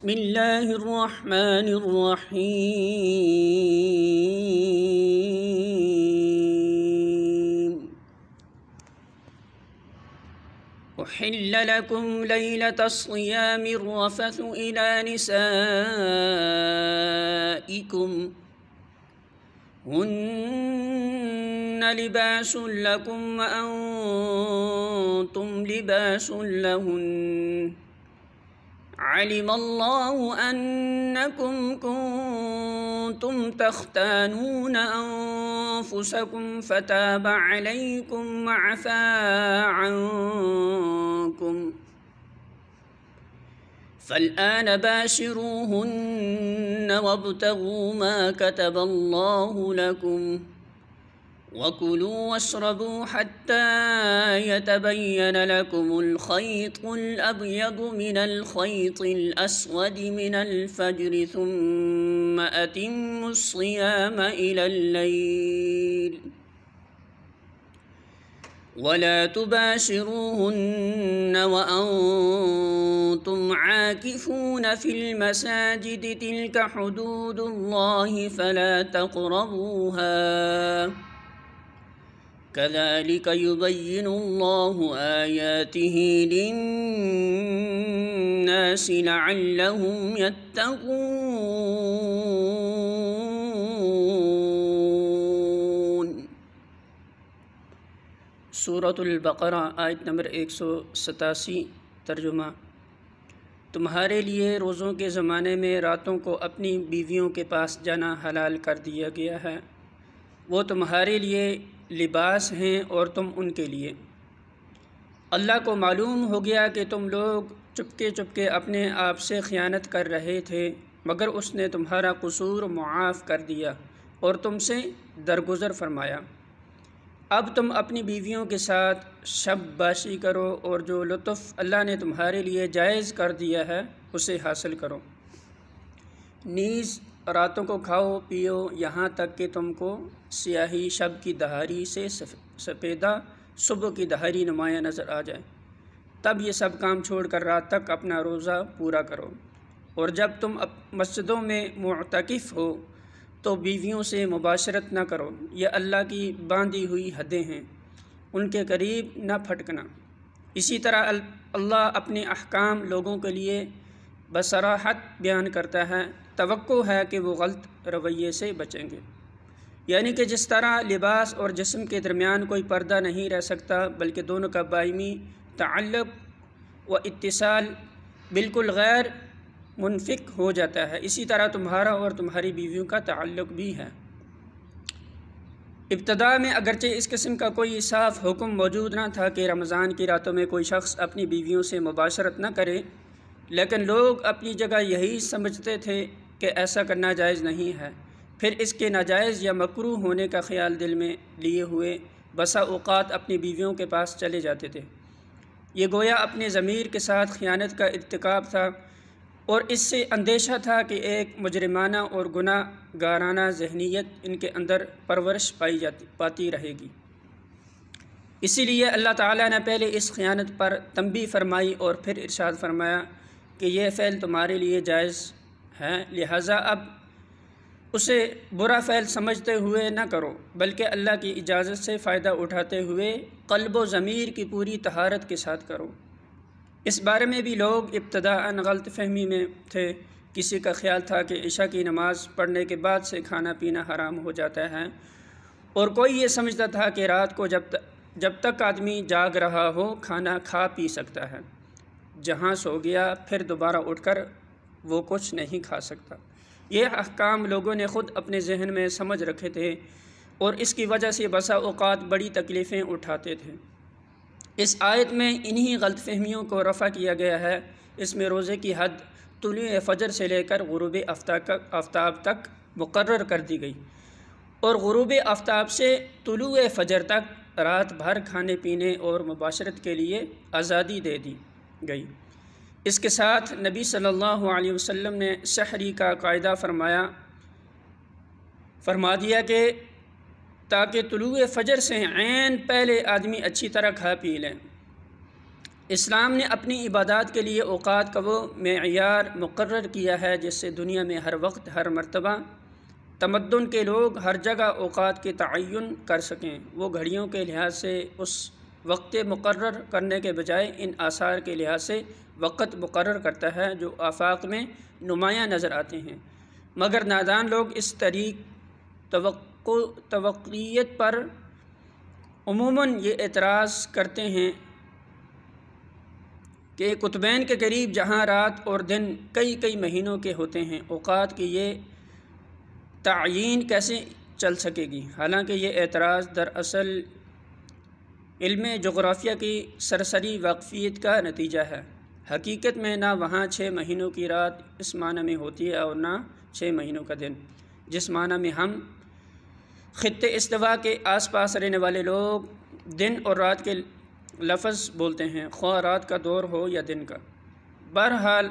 بسم اللہ الرحمن الرحیم احل لکم لیلۃ الصیام الرفث الی نسائکم ہن لباس لکم وانتم لباس لہن علم اللہ انکم کنتم تختانون انفسکم فتاب علیکم وعفا عنکم فالآن باشروہن وابتغوا ما كتب اللہ لکم وَكُلُوا وَاشْرَبُوا حَتَّى يَتَبَيَّنَ لَكُمُ الْخَيْطُ الْأَبْيَضُ مِنَ الْخَيْطِ الْأَسْوَدِ مِنَ الْفَجْرِ ثُمَّ أَتِمُّوا الصِّيَامَ إِلَى اللَّيْلِ وَلَا تُبَاشِرُوهُنَّ وَأَنْتُمْ عَاكِفُونَ فِي الْمَسَاجِدِ تِلْكَ حُدُودُ اللَّهِ فَلَا تَقْرَبُوهَا كذلك يبين الله آياته للناس لعلهم يتقون۔ سورۃ البقرہ آیت نمبر 187۔ ترجمہ: تمہارے لیے روزوں کے زمانے میں راتوں کو اپنی بیویوں کے پاس جانا حلال کر دیا گیا ہے۔ وہ تمہارے لیے لباس ہیں اور تم ان کے لیے۔ اللہ کو معلوم ہو گیا کہ تم لوگ چپکے چپکے اپنے آپ سے خیانت کر رہے تھے، مگر اس نے تمہارا قصور معاف کر دیا اور تم سے درگزر فرمایا۔ اب تم اپنی بیویوں کے ساتھ شب باشی کرو اور جو لطف اللہ نے تمہارے لیے جائز کر دیا ہے اسے حاصل کرو۔ نیز راتوں کو کھاؤ پیو یہاں تک کہ تم کو سیاہی شب کی دہاڑی سے سپیدہ صبح کی دہاڑی نمایاں نظر آ جائے، تب یہ سب کام چھوڑ کر رات تک اپنا روزہ پورا کرو۔ اور جب تم مسجدوں میں معتکف ہو تو بیویوں سے مباشرت نہ کرو، یہ اللہ کی باندھی ہوئی حدیں ہیں، ان کے قریب نہ پھٹکنا۔ اسی طرح اللہ اپنے احکام لوگوں کے لیے بصراحت بیان کرتا ہے، توقع ہے کہ وہ غلط رویے سے بچیں گے۔ یعنی کہ جس طرح لباس اور جسم کے درمیان کوئی پردہ نہیں رہ سکتا بلکہ دونوں کا باہمی تعلق و اتصال بالکل غیر منفک ہو جاتا ہے، اسی طرح تمہارا اور تمہاری بیویوں کا تعلق بھی ہے۔ ابتدا میں اگرچہ اس قسم کا کوئی صاف حکم موجود نہ تھا کہ رمضان کی راتوں میں کوئی شخص اپنی بیویوں سے مباشرت نہ کرے، لیکن لوگ اپنی جگہ یہی سمجھتے تھے کہ ایسا کرنا جائز نہیں ہے، پھر اس کے ناجائز یا مکروہ ہونے کا خیال دل میں لیے ہوئے بسا اوقات اپنی بیویوں کے پاس چلے جاتے تھے۔ یہ گویا اپنے ضمیر کے ساتھ خیانت کا ارتکاب تھا، اور اس سے اندیشہ تھا کہ ایک مجرمانہ اور گناہ گارانہ ذہنیت ان کے اندر پرورش پاتی رہے گی۔ اسی لیے اللہ تعالیٰ نے پہلے اس خیانت پر تنبیہ فرمائی اور پھر ارشاد فرمایا کہ یہ فعل تمہارے لیے جائز ہے، لہٰذا اب اسے برا فعل سمجھتے ہوئے نہ کرو، بلکہ اللہ کی اجازت سے فائدہ اٹھاتے ہوئے قلب و ضمیر کی پوری طہارت کے ساتھ کرو۔ اس بارے میں بھی لوگ ابتداءً غلط فہمی میں تھے۔ کسی کا خیال تھا کہ عشاء کی نماز پڑھنے کے بعد سے کھانا پینا حرام ہو جاتا ہے، اور کوئی یہ سمجھتا تھا کہ رات کو جب تک آدمی جاگ رہا ہو کھانا کھا پی سکتا ہے، جہاں سو گیا پھر دوبارہ اٹھ کر وہ کچھ نہیں کھا سکتا۔ یہ احکام لوگوں نے خود اپنے ذہن میں سمجھ رکھے تھے اور اس کی وجہ سے بسا اوقات بڑی تکلیفیں اٹھاتے تھے۔ اس آیت میں انہی غلط فہمیوں کو رفع کیا گیا ہے۔ اس میں روزے کی حد طلوع فجر سے لے کر غروب آفتاب تک مقرر کر دی گئی، اور غروب آفتاب سے طلوع فجر تک رات بھر کھانے پینے اور مباشرت کے لیے آزادی دے دی گئی۔ اس کے ساتھ نبی صلی اللہ علیہ وسلم نے سحری کا قاعدہ فرما دیا کہ تاکہ طلوع فجر سے عین پہلے آدمی اچھی طرح کھا پی لیں۔ اسلام نے اپنی عبادات کے لیے اوقات کا وہ معیار مقرر کیا ہے جس سے دنیا میں ہر وقت ہر مرتبہ تمدن کے لوگ ہر جگہ اوقات کے تعین کر سکیں۔ وہ گھڑیوں کے لحاظ سے اس وقت مقرر کرنے کے بجائے ان آثار کے لحاظ سے وقت مقرر کرتا ہے جو آفاق میں نمایاں نظر آتے ہیں، مگر نادان لوگ اس طریق توقعیت پر عموماً یہ اعتراض کرتے ہیں کہ قطبین کے قریب جہاں رات اور دن کئی مہینوں کے ہوتے ہیں، اوقات کی یہ تعیین کیسے چل سکے گی؟ حالانکہ یہ اعتراض دراصل علم جغرافیہ کی سرسری واقفیت کا نتیجہ ہے۔ حقیقت میں نہ وہاں 6 مہینوں کی رات اس معنی میں ہوتی ہے اور نہ 6 مہینوں کا دن جس معنی میں ہم خطے استوا کے آس پاس رہنے والے لوگ دن اور رات کے لفظ بولتے ہیں، خواہ رات کا دور ہو یا دن کا۔ بہرحال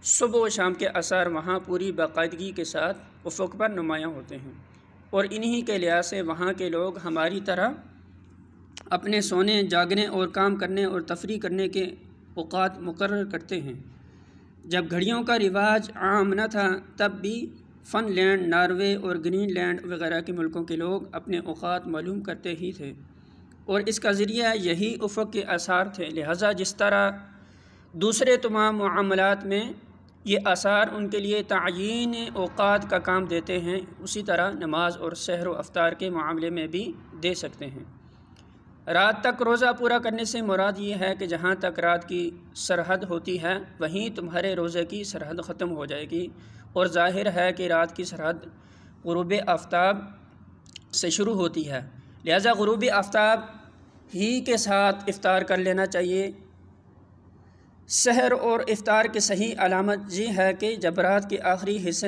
صبح و شام کے آثار وہاں پوری باقاعدگی کے ساتھ افق پر نمایاں ہوتے ہیں، اور انہی کے لحاظ سے وہاں کے لوگ ہماری طرح اپنے سونے، جاگنے اور کام کرنے اور تفریح کرنے کے اوقات مقرر کرتے ہیں۔ جب گھڑیوں کا رواج عام نہ تھا تب بھی فن لینڈ، ناروے اور گرین لینڈ وغیرہ کے ملکوں کے لوگ اپنے اوقات معلوم کرتے ہی تھے، اور اس کا ذریعہ یہی افق کے آثار تھے۔ لہٰذا جس طرح دوسرے تمام معاملات میں یہ آثار ان کے لیے تعیین اوقات کا کام دیتے ہیں، اسی طرح نماز اور سحر و افطار کے معاملے میں بھی دے سکتے ہیں۔ رات تک روزہ پورا کرنے سے مراد یہ ہے کہ جہاں تک رات کی سرحد ہوتی ہے وہیں تمہارے روزے کی سرحد ختم ہو جائے گی، اور ظاہر ہے کہ رات کی سرحد غروب آفتاب سے شروع ہوتی ہے، لہذا غروب آفتاب ہی کے ساتھ افطار کر لینا چاہیے۔ سحر اور افطار کی صحیح علامت یہ ہے کہ جب رات کے آخری حصے